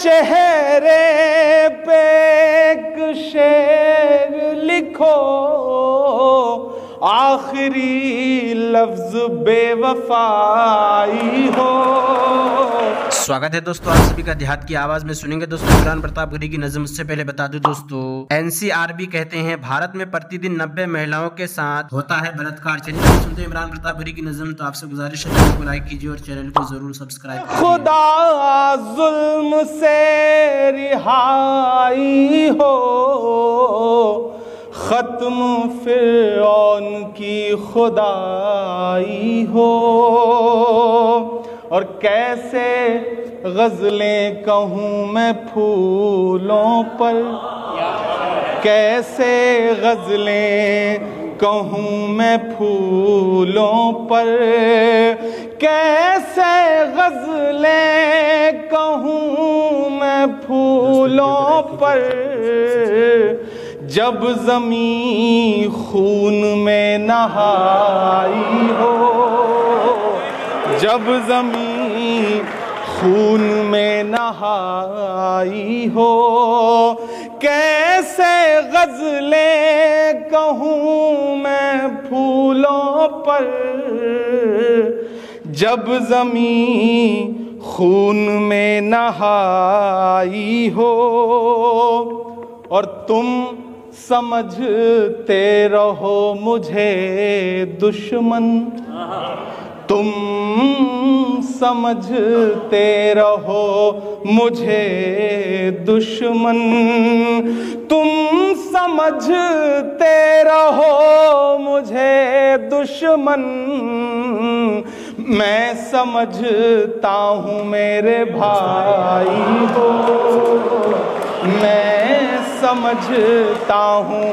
چہرے پہ ایک شعر لکھو، آخری لفظ بے وفائی ہو۔ سواگت ہے دوستو، آپ سبھی کا دیہات کی آواز میں سنیں گے دوستو عمران پرتاپ گری کی نظم۔ اس سے پہلے بتا دوں دوستو، NCRB کہتے ہیں بھارت میں پرتی دن 90 مہیلاؤں کے ساتھ ہوتا ہے بلاತ್ಕಾರ۔ چلیے سنتے ہیں عمران پرتاپ گری کی نظم۔ تو آپ سے گزارش ہے ویڈیو کو لائک کیجیے اور چینل کو ضرور سبسکرائب کیجیے۔ خدا ظلم سے رہائی ہو، ختم فرعون کی خدائی ہو، اور کیسے غزلیں کہوں میں پھولوں پر، کیسے غزلیں کہوں میں پھولوں پر، کیسے غزلیں کہوں میں پھولوں پر، جب زمین خون میں نہائی ہو، جب زمین خون میں نہائی ہو، کیسے غزلیں کہوں میں پھولوں پر، جب زمین خون میں نہائی ہو، اور تم سمجھتے رہو مجھے دشمن، تم سمجھتے رہو مجھے دشمن، تم سمجھتے رہو مجھے دشمن، میں سمجھتا ہوں میرے بھائی ہو، میں سمجھتا ہوں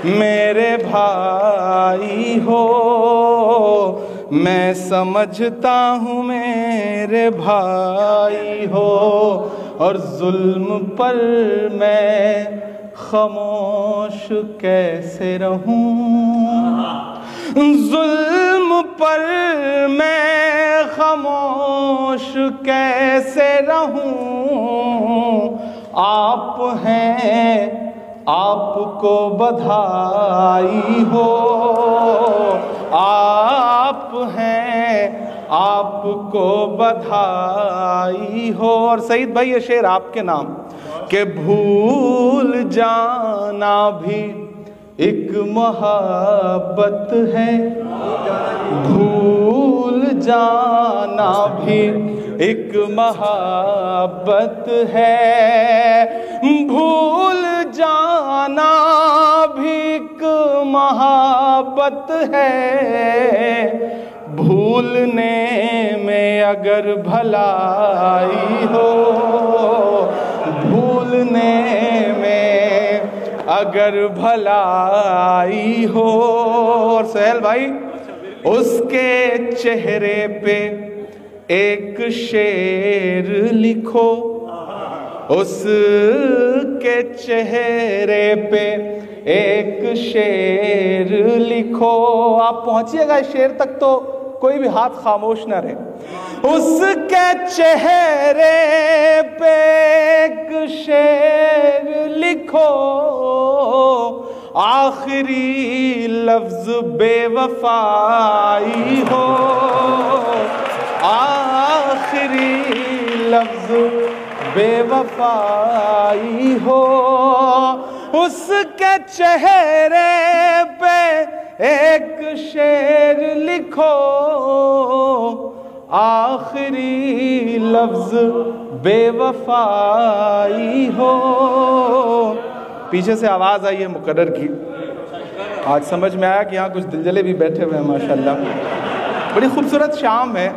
میرے بھائی ہو، میں سمجھتا ہوں میرے بھائی ہو، اور ظلم پر میں خاموش کیسے رہوں، ظلم پر میں خاموش کیسے رہوں، آپ ہیں آپ کو بدھائی ہو، آپ ہیں آپ کو بدھائی ہو، اور سعید بھائی یہ شعر آپ کے نام، کہ بھول جانا بھی ایک محبت ہے، بھول جانا بھی ایک محبت ہے، بھول جانا بھی ایک محبت ہے، بھولنے میں اگر بھلائی ہو، بھولنے میں اگر بھلائی ہو، اور سہیل بھائی اس کے چہرے پہ ایک شعر لکھو، اس کے چہرے پہ ایک شعر لکھو، آپ پہنچیے گا اس شعر تک تو کوئی بھی ہاتھ خاموش نہ رہے، اس کے چہرے پہ ایک شعر لکھو، آخری لفظ بے وفائی ہو، آخری لفظ بے وفائی ہو، اس کے چہرے پہ ایک شعر لکھو، آخری لفظ بے وفائی ہو۔ پیچھے سے آواز آئی ہے مقرر کی، آج سمجھ میں آیا کہ یہاں کچھ دلجلے بھی بیٹھے ہوئے ہیں ماشاءاللہ، بڑی خوبصورت شام ہے۔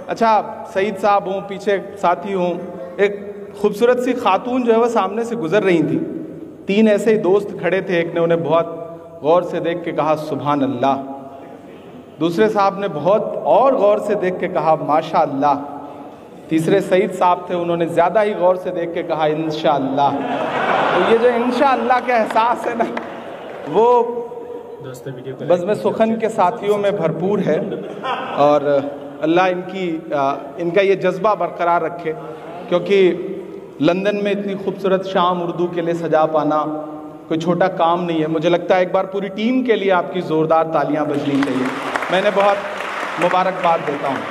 اچھا سعید صاحب ہوں، پیچھے ساتھی ہوں، ایک خوبصورت سی خاتون جو ہے وہ سامنے سے گزر رہی تھی، تین ایسے ہی دوست کھڑے تھے، ایک نے انہیں بہت غور سے دیکھ کے کہا سبحان اللہ، دوسرے صاحب نے بہت اور غور سے دیکھ کے کہا ماشاءاللہ، تیسرے سعید صاحب تھے، انہوں نے زیادہ ہی غور سے دیکھ کے کہا انشاءاللہ۔ تو یہ جو انشاءاللہ کا احساس ہے نا، وہ بزم سخن کے ساتھیوں میں بھرپور ہے، اور اللہ ان کا یہ جذبہ برقرار رکھے، کیونکہ लंदन में इतनी खूबसूरत शाम उर्दू के लिए सजा पाना कोई छोटा काम नहीं है। मुझे लगता है एक बार पूरी टीम के लिए आपकी ज़ोरदार तालियां बजनी चाहिए। मैंने बहुत मुबारकबाद देता हूँ।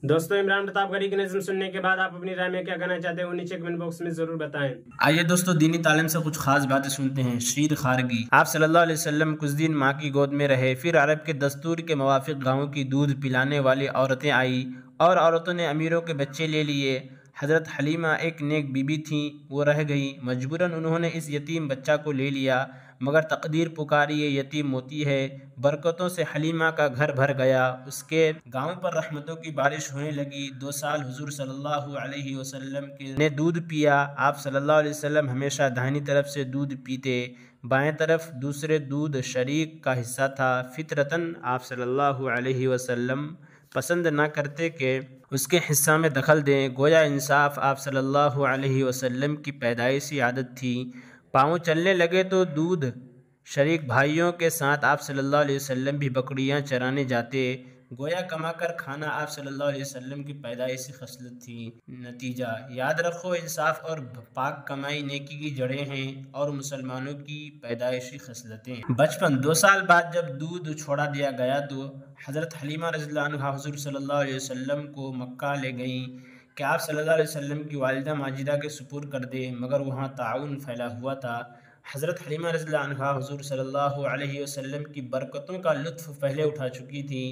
दोस्तों, इमरान प्रताप गढ़ी की नज़्म सुनने के बाद आप अपनी राय में क्या कहना चाहते हैं वो नीचे कमेंट बॉक्स में जरूर बताएं। आइए दोस्तों, दीनी तालीम से कुछ खास बातें सुनते हैं। शीर खारगी। आप सल्लल्लाहु अलैहि वसल्लम कुछ दिन माँ की गोद में रहे, फिर अरब के दस्तूर के मुवाफिक गाँव की दूध पिलाने वाली औरतें आई और औरतों ने अमीरों के बच्चे ले लिए। हज़रत हलीमा एक नेक बीबी थीं, वो रह गई। मजबूरन उन्होंने इस यतीम बच्चा को ले लिया, मगर तकदीर पुकारी ये यतीम मोती है। बरकतों से हलीमा का घर भर गया, उसके गांव पर रहमतों की बारिश होने लगी। 2 साल हुजूर सल्लल्लाहु अलैहि वसल्लम ने दूध पिया। आप सल्लल्लाहु अलैहि वसल्लम हमेशा दाहिनी तरफ से दूध पीते, बाएं तरफ दूसरे दूध शरीक का हिस्सा था। फितरतन आप सल्लल्लाहु अलैहि वसल्लम पसंद ना करते कि उसके हिस्सा में दखल दें। गोया इंसाफ आप सल्लल्लाहु अलैहि वसल्लम की पैदाइशी आदत थी। पाँव चलने लगे तो दूध शरीक भाइयों के साथ आप सल्लल्लाहु अलैहि वसल्लम भी बकरियां चराने जाते। गोया कमा कर खाना आप सल्लल्लाहु अलैहि वसल्लम की पैदाइशी खसलत थी। नतीजा याद रखो, इंसाफ और पाक कमाई नेकी की जड़ें हैं और मुसलमानों की पैदाइशी खसलतें। बचपन। 2 साल बाद जब दूध छोड़ा दिया गया तो हज़रत हलीमा रज़ियल्लाहु अन्हा हुज़ूर सल्लल्लाहु अलैहि वसल्लम को मक्का ले गईं कि आप सल्लल्लाहु अलैहि वसल्लम की वालिदा माजिदा के सुपुर्द कर दें, मगर वहाँ ताउन फैला हुआ था। हज़रत हलीमा रज़ियल्लाहु अन्हा हुज़ूर सल्लल्लाहु अलैहि वसल्लम की बरकतों का लुत्फ़ पहले उठा चुकी थी।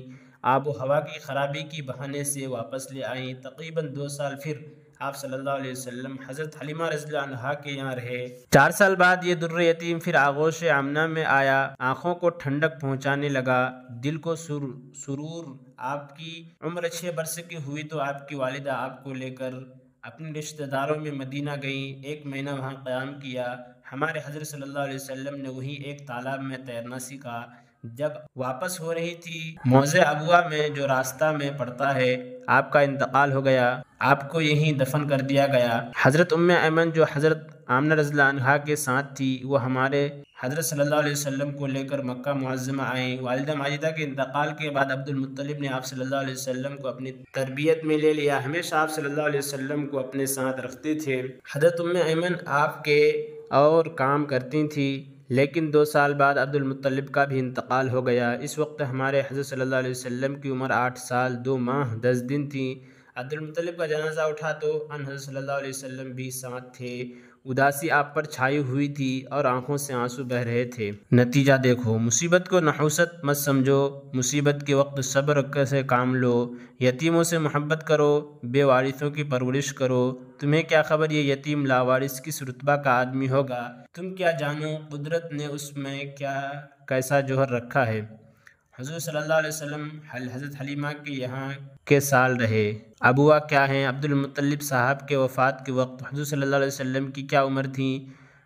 आब व हवा की ख़राबी की बहाने से वापस ले आईं। तकरीबन 2 साल फिर आप सल्लल्लाहु अलैहि वसल्लम हज़रत हलीमा रज़ियल्लाहु अन्हा के यहाँ रहे। 4 साल बाद ये दुर्र यतीम फिर आगोश आमना में आया। आँखों को ठंडक पहुँचाने लगा, दिल को सुरूर। आपकी उम्र 6 बरस की हुई तो आपकी वालिदा आपको लेकर अपने रिश्तेदारों में मदीना गईं। 1 महीना वहाँ क़याम किया। हमारे हज़रत सल्लल्लाहु अलैहि वसल्लम ने वहीं एक तालाब में तैरना सीखा। जब वापस हो रही थी, मौज़े अबुआ में जो रास्ता में पड़ता है, आपका इंतकाल हो गया। आपको यहीं दफन कर दिया गया। हज़रत उम्मे ऐमन जो हज़रत आमना रज़ियल्लाहु अन्हा के साथ थी, वो हमारे हज़रत सल्लल्लाहु अलैहि वसल्लम को लेकर मक्का मुअज़्ज़मा आईं। वालिदा माजिदा के इंतकाल के बाद अब्दुल मुत्तलिब ने आप सल्लल्लाहु अलैहि वसल्लम को अपनी तरबियत में ले लिया। हमेशा आप सल्लल्लाहु अलैहि वसल्लम को अपने साथ रखते थे। हज़रत उम्मे ऐमन आपके और काम करती थी, लेकिन 2 साल बाद अब्दुल मुत्तलिब का भी इंतकाल हो गया। इस वक्त हमारे हज़रत सल्लल्लाहु अलैहि वसल्लम की उम्र 8 साल 2 माह 10 दिन थी। अब्दुल मुत्तलिब का जनाजा उठा तो हज़रत सल्लल्लाहु अलैहि वसल्लम भी साथ थे। उदासी आप पर छाई हुई थी और आंखों से आंसू बह रहे थे। नतीजा देखो, मुसीबत को नहुसत मत समझो, मुसीबत के वक्त सब्र से काम लो, यतीमों से मोहब्बत करो, बेवारिसों की परवरिश करो। तुम्हें क्या खबर ये यतीम लावारिस किस रुतबा का आदमी होगा, तुम क्या जानो कुदरत ने उसमें कैसा जौहर रखा है। हुज़ूर सल्लल्लाहु अलैहि वसल्लम हज़रत हलीमा के यहाँ के साल रहे। अबुआ क्या हैं? अब्दुल मुत्तलिब साहब के वफ़ात के वक्त हुज़ूर सल्लल्लाहु अलैहि वसल्लम की क्या उम्र थी?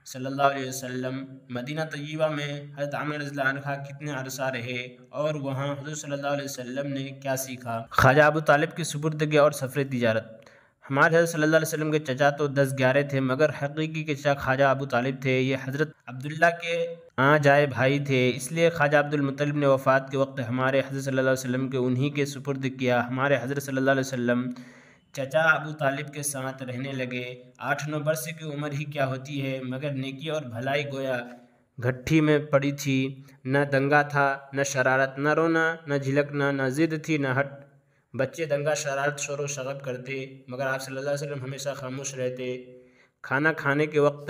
सल्लल्लाहु अलैहि वसल्लम मदीना तय्यबा में हज़रत आमिना रज़ियल्लाहु अन्हा कितने अरसा रहे और वहाँ हुज़ूर सल्लल्लाहु अलैहि वसल्लम ने क्या सीखा? ख्वाजा अबू तालिब की सुपुर्दगी और सफ़र तिजारत। हमारे हज़रत सल्लल्लाहु अलैहि वसल्लम के चचा तो 10-11 थे, मगर हकीकी के चचा ख्वाजा अबू तालिब थे। ये हज़रत अब्दुल्ला के जाए भाई थे, इसलिए ख्वाजा अब्दुल मुत्तलिब ने वफ़ात के वक्त हमारे हज़रत सल्लल्लाहु अलैहि वसल्लम के उन्हीं के सुपुर्द किया। हमारे हज़रत सल्लल्लाहु अलैहि वसल्लम चचा अबू तालिब के साथ रहने लगे। 8-9 वर्ष की उम्र ही क्या होती है, मगर नेकी और भलाई गोया घट्टी में पड़ी थी। न दंगा था, न शरारत, न रोना, न झिलकना, न ज़िद थी, न हट। बच्चे दंगा शरारत शोर शगब करते, मगर आप सल्लल्लाहु अलैहि वसल्लम हमेशा खामोश रहते। खाना खाने के वक्त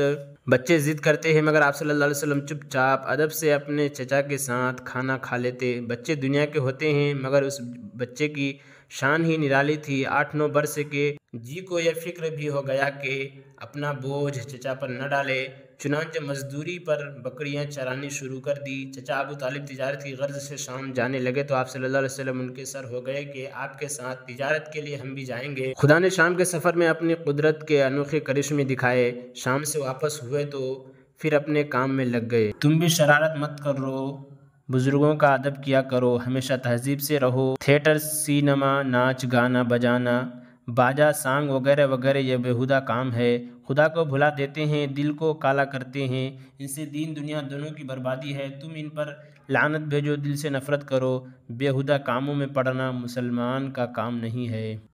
बच्चे ज़िद करते हैं, मगर आप सल्लल्लाहु अलैहि वसल्लम चुपचाप अदब से अपने चचा के साथ खाना खा लेते। बच्चे दुनिया के होते हैं, मगर उस बच्चे की शान ही निराली थी। 8-9 वर्ष के जी को यह फिक्र भी हो गया कि अपना बोझ चचा पर न डाले, चुनांचे मजदूरी पर बकरियां चरानी शुरू कर दी। चचा अबू तालिब तिजारत की गर्ज से शाम जाने लगे तो आप सल्लल्लाहु अलैहि वसल्लम उनके सर हो गए कि आपके साथ तिजारत के लिए हम भी जाएंगे। खुदा ने शाम के सफ़र में अपनी कुदरत के अनोखे करिश्मे दिखाए। शाम से वापस हुए तो फिर अपने काम में लग गए। तुम भी शरारत मत करो, बुजुर्गों का अदब किया करो, हमेशा तहजीब से रहो। थिएटर, सिनेमा, नाच गाना बजाना, बाजा सांग वगैरह वगैरह ये बेहुदा काम है, खुदा को भुला देते हैं, दिल को काला करते हैं, इनसे दीन दुनिया दोनों की बर्बादी है। तुम इन पर लानत भेजो, दिल से नफ़रत करो। बेहुदा कामों में पड़ना मुसलमान का काम नहीं है।